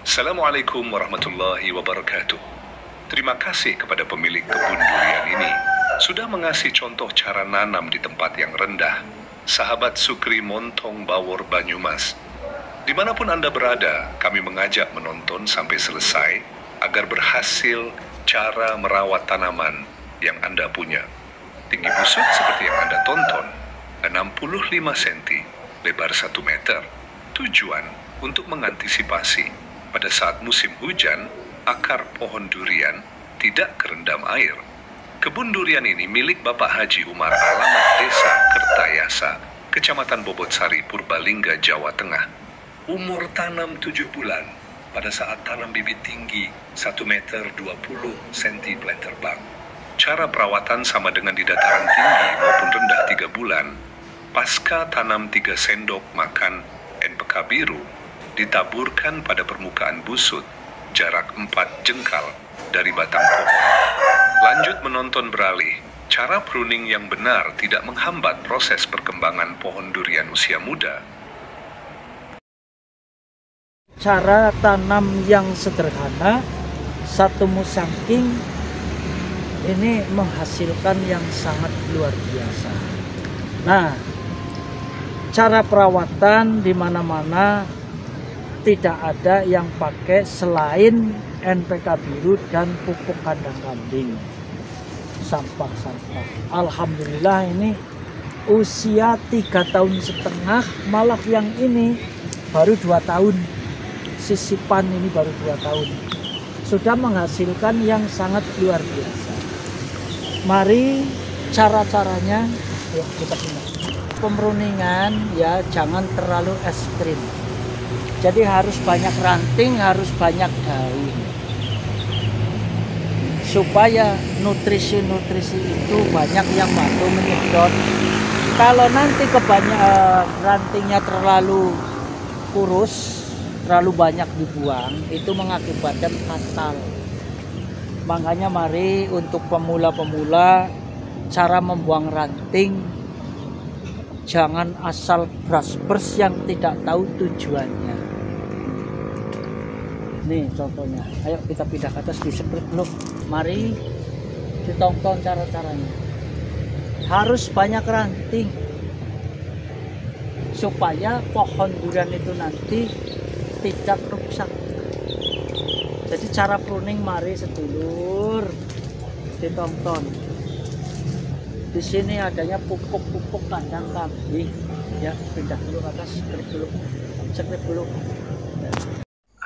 Assalamualaikum warahmatullahi wabarakatuh. Terima kasih kepada pemilik kebun durian ini sudah mengasih contoh cara nanam di tempat yang rendah. Sahabat Sukri Montong Bawor Banyumas, dimanapun Anda berada, kami mengajak menonton sampai selesai agar berhasil cara merawat tanaman yang Anda punya. Tinggi busuk seperti yang Anda tonton, 65 cm, lebar 1 meter. Tujuan untuk mengantisipasi pada saat musim hujan, akar pohon durian tidak kerendam air. Kebun durian ini milik Bapak Haji Umar, alamat Desa Kertayasa, Kecamatan Bobotsari, Purbalingga, Jawa Tengah. Umur tanam 7 bulan. Pada saat tanam bibit tinggi 1 meter 20 cm terbang. Cara perawatan sama dengan di dataran tinggi maupun rendah 3 bulan. Pasca tanam 3 sendok makan NPK biru, ditaburkan pada permukaan busut jarak 4 jengkal dari batang pohon. Lanjut menonton beralih. Cara pruning yang benar tidak menghambat proses perkembangan pohon durian usia muda. Cara tanam yang sederhana, satu musangking ini menghasilkan yang sangat luar biasa. Nah, cara perawatan di mana-mana tidak ada yang pakai selain NPK biru dan pupuk kandang kambing, sampah-sampah. Alhamdulillah ini usia 3,5 tahun, malah yang ini baru 2 tahun. Sisipan ini baru 2 tahun. Sudah menghasilkan yang sangat luar biasa. Mari cara-caranya, yuk kita pindah. Pemruningan ya jangan terlalu ekstrim. Jadi harus banyak ranting, harus banyak daun. Supaya nutrisi-nutrisi itu banyak yang bantu menyedot. Kalau nanti rantingnya terlalu kurus, terlalu banyak dibuang, itu mengakibatkan fatal. Makanya mari untuk pemula-pemula, cara membuang ranting jangan asal bras-bers yang tidak tahu tujuannya. Nih contohnya, ayo kita pindah ke atas, diseprit dulu. Mari ditonton cara-caranya. Harus banyak ranting supaya pohon durian itu nanti tidak rusak. Jadi cara pruning mari sedulur ditonton. Di sini adanya pupuk kandang kambing. Ya, pindah dulu ke atas, skrip dulu.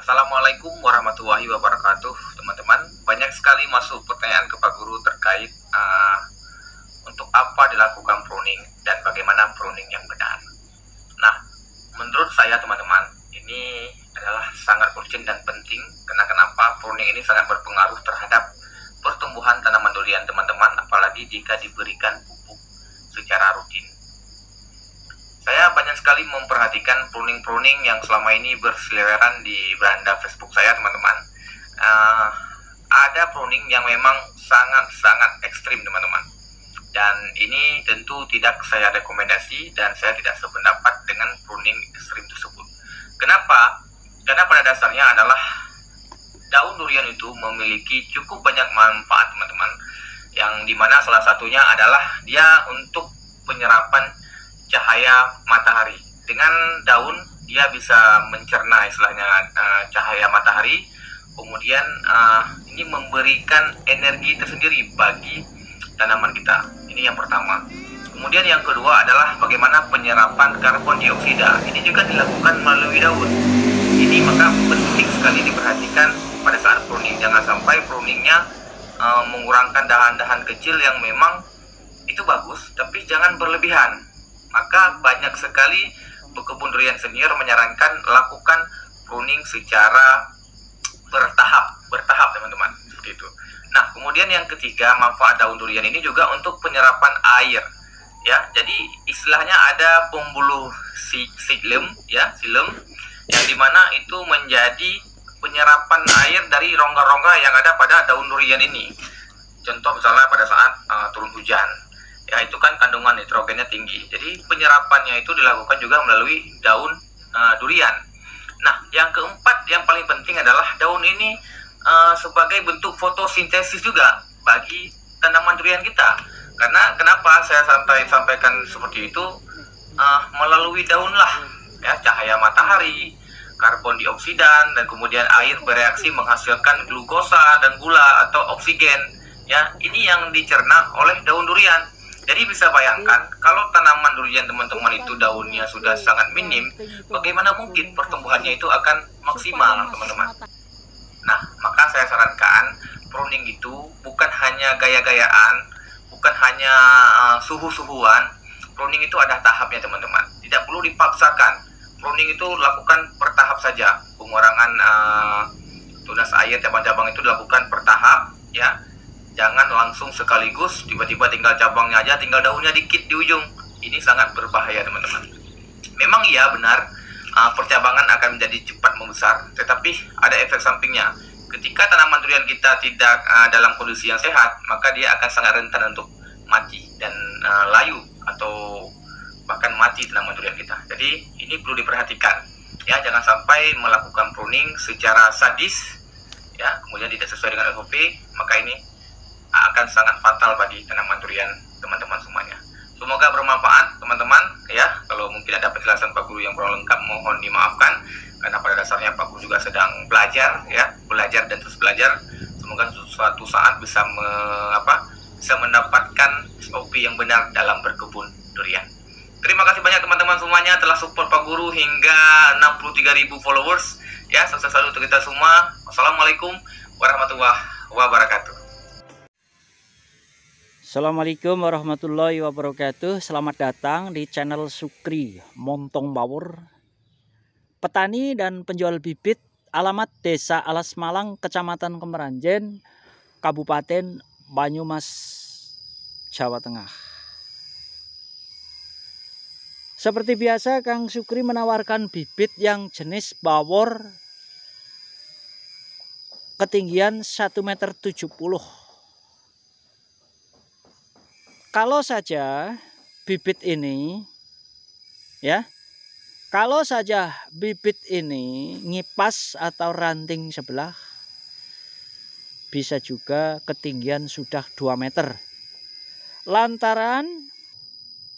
Assalamualaikum warahmatullahi wabarakatuh, teman-teman. Banyak sekali masuk pertanyaan ke Pak Guru terkait untuk apa dilakukan pruning dan bagaimana pruning yang benar. Nah, menurut saya teman-teman, ini adalah sangat urgent dan penting. Karena kenapa? Pruning ini sangat berpengaruh terhadap pertumbuhan tanaman durian teman-teman, apalagi jika diberikan pupuk secara rutin. Saya banyak sekali memperhatikan pruning-pruning yang selama ini berseliweran di beranda Facebook saya, teman-teman. Ada pruning yang memang sangat-sangat ekstrim, teman-teman. Dan ini tentu tidak saya rekomendasi dan saya tidak sependapat dengan pruning ekstrim tersebut. Kenapa? Karena pada dasarnya adalah daun durian itu memiliki cukup banyak manfaat, teman-teman. Yang dimana salah satunya adalah dia untuk penyerapan cahaya matahari. Dengan daun dia bisa mencerna istilahnya cahaya matahari. Kemudian ini memberikan energi tersendiri bagi tanaman kita. Ini yang pertama. Kemudian yang kedua adalah bagaimana penyerapan karbon dioksida. Ini juga dilakukan melalui daun. Ini maka penting sekali diperhatikan pada saat pruning. Jangan sampai pruningnya mengurangkan dahan-dahan kecil yang memang itu bagus, tapi jangan berlebihan. Maka banyak sekali pekebun durian senior menyarankan lakukan pruning secara bertahap teman-teman, seperti itu. Nah, kemudian yang ketiga, manfaat daun durian ini juga untuk penyerapan air. Ya, jadi istilahnya ada pembuluh silem, ya, silem, yang dimana itu menjadi penyerapan air dari rongga-rongga yang ada pada daun durian ini. Contoh misalnya pada saat turun hujan, ya itu kan kandungan nitrogennya tinggi. Jadi penyerapannya itu dilakukan juga melalui daun durian. Nah, yang keempat yang paling penting adalah ini sebagai bentuk fotosintesis juga bagi tanaman durian kita. Karena kenapa saya sampaikan seperti itu? Melalui daun lah, ya, cahaya matahari, karbon dioksidan, dan kemudian air bereaksi menghasilkan glukosa dan gula atau oksigen. Ya, ini yang dicerna oleh daun durian. Jadi bisa bayangkan kalau tanaman durian teman-teman itu daunnya sudah sangat minim, bagaimana mungkin pertumbuhannya itu akan maksimal, teman-teman. Nah, maka saya sarankan pruning itu bukan hanya gaya-gayaan, bukan hanya suhu-suhuan. Pruning itu ada tahapnya, teman-teman. Tidak perlu dipaksakan. Pruning itu lakukan bertahap saja. Pengurangan tunas air cabang-cabang itu dilakukan bertahap, ya. Jangan langsung sekaligus tiba-tiba tinggal cabangnya aja, tinggal daunnya dikit di ujung. Ini sangat berbahaya, teman-teman. Memang iya benar, percabangan akan menjadi cepat membesar, tetapi ada efek sampingnya. Ketika tanaman durian kita tidak dalam kondisi yang sehat, maka dia akan sangat rentan untuk mati dan layu atau bahkan mati tanaman durian kita. Jadi ini perlu diperhatikan, ya, jangan sampai melakukan pruning secara sadis, ya, kemudian tidak sesuai dengan SOP, maka ini akan sangat fatal bagi tanaman durian teman-teman semuanya. Semoga bermanfaat, teman-teman, ya. Kalau mungkin ada penjelasan Pak Guru yang kurang lengkap, mohon dimaafkan, karena pada dasarnya Pak Guru juga sedang belajar, ya, belajar dan terus belajar. Semoga suatu saat bisa bisa mendapatkan SOP yang benar dalam berkebun durian. Terima kasih banyak teman-teman semuanya telah support Pak Guru hingga 63.000 followers, ya. Sukses selalu untuk kita semua. Wassalamualaikum warahmatullahi wabarakatuh. Assalamualaikum warahmatullahi wabarakatuh. Selamat datang di channel Sukri Montong Bawor, petani dan penjual bibit. Alamat Desa Alas Malang, Kecamatan Kemeranjen, Kabupaten Banyumas, Jawa Tengah. Seperti biasa, Kang Sukri menawarkan bibit yang jenis bawor ketinggian 1,70 meter. Kalau saja bibit ini, ya, kalau saja bibit ini ngipas atau ranting sebelah, bisa juga ketinggian sudah 2 meter. Lantaran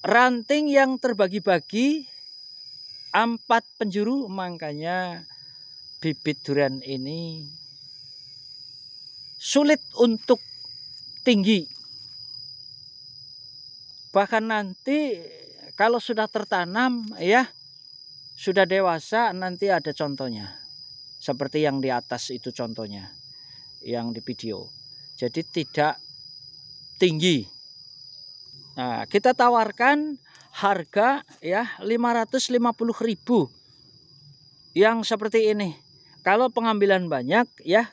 ranting yang terbagi-bagi 4 penjuru, makanya bibit durian ini sulit untuk tinggi. Bahkan nanti kalau sudah tertanam, ya, sudah dewasa, nanti ada contohnya. Seperti yang di atas itu contohnya, yang di video. Jadi tidak tinggi. Nah, kita tawarkan harga, ya, 550.000 yang seperti ini. Kalau pengambilan banyak, ya,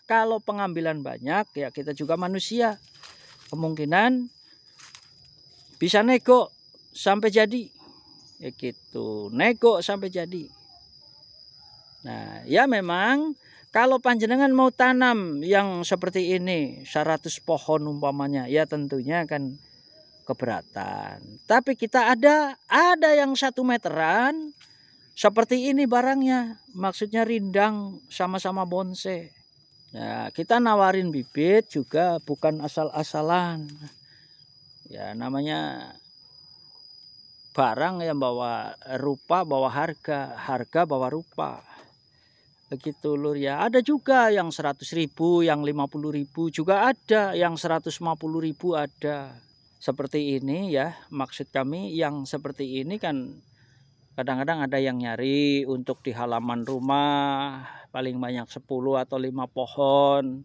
ya, kita juga manusia. Kemungkinan bisa nego sampai jadi, ya gitu, nego sampai jadi. Nah, ya memang kalau panjenengan mau tanam yang seperti ini 100 pohon umpamanya, ya tentunya kan keberatan. Tapi kita ada yang 1 meteran seperti ini barangnya, maksudnya rindang sama-sama bonsai. Nah, kita nawarin bibit juga bukan asal-asalan. Ya, namanya barang yang bawa rupa, bawa harga, harga bawa rupa. Begitu lur, ya. Ada juga yang 100.000, yang 50.000 juga ada, yang 150.000 ada. Seperti ini, ya, maksud kami yang seperti ini kan kadang-kadang ada yang nyari untuk di halaman rumah, paling banyak 10 atau 5 pohon.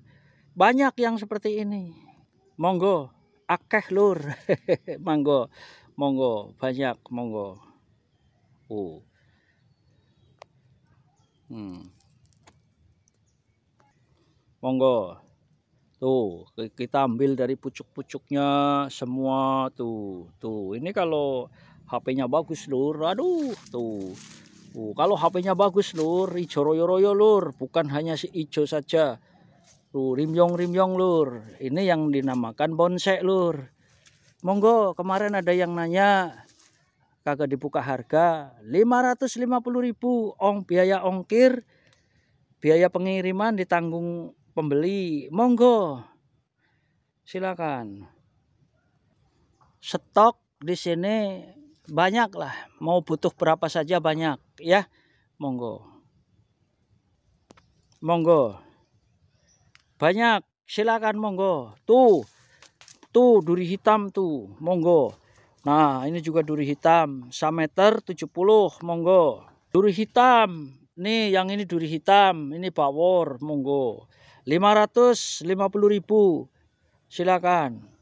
Banyak yang seperti ini. Monggo. Akeh lur. Monggo, monggo, banyak, monggo. Monggo. Tuh, kita ambil dari pucuk-pucuknya semua tuh. Ini kalau HP-nya bagus lur. Aduh, tuh. Kalau HP-nya bagus lur, ijo royo-royo lur, bukan hanya si ijo saja. Tuh, rimyong-rimyong lur. Ini yang dinamakan bonsai lur. Monggo, kemarin ada yang nanya, kagak dibuka harga 550.000, biaya ongkir Biaya pengiriman ditanggung pembeli. Monggo. Silakan. Stok di sini banyak lah. Mau butuh berapa saja banyak ya. Monggo. Monggo. Banyak. Silakan monggo. Tuh duri hitam tuh. Monggo. Nah, ini juga duri hitam. 1,70 m. Monggo. Duri hitam. Nih, yang ini duri hitam. Ini bawor. Monggo. 550.000. Silakan.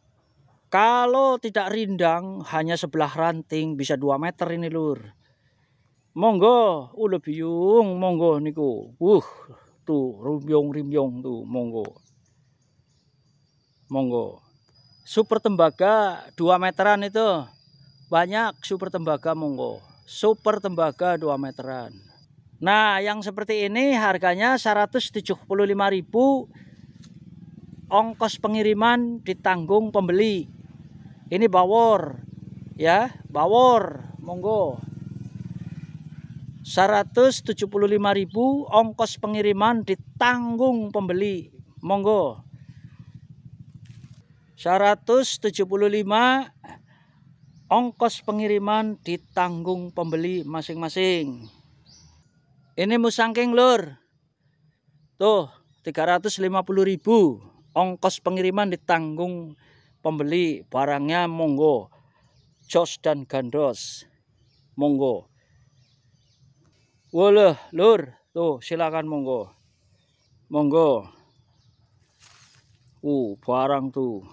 Kalau tidak rindang, hanya sebelah ranting, bisa 2 meter ini lur. Monggo, lebih yung, monggo niku. Tuh, rimbyong tuh, monggo. Monggo. Super tembaga 2 meteran itu. Banyak super tembaga, monggo. Super tembaga 2 meteran. Nah, yang seperti ini harganya 175.000. Ongkos pengiriman ditanggung pembeli. Ini bawor, ya, bawor, monggo. 175.000 ongkos pengiriman ditanggung pembeli, monggo. 175 ongkos pengiriman ditanggung pembeli masing-masing. Ini musangking lur. Tuh, 350.000 ongkos pengiriman ditanggung pembeli, barangnya monggo. Jos dan gandos. Monggo. Woleh, lur. Tuh, silakan monggo. Monggo. Barang tuh.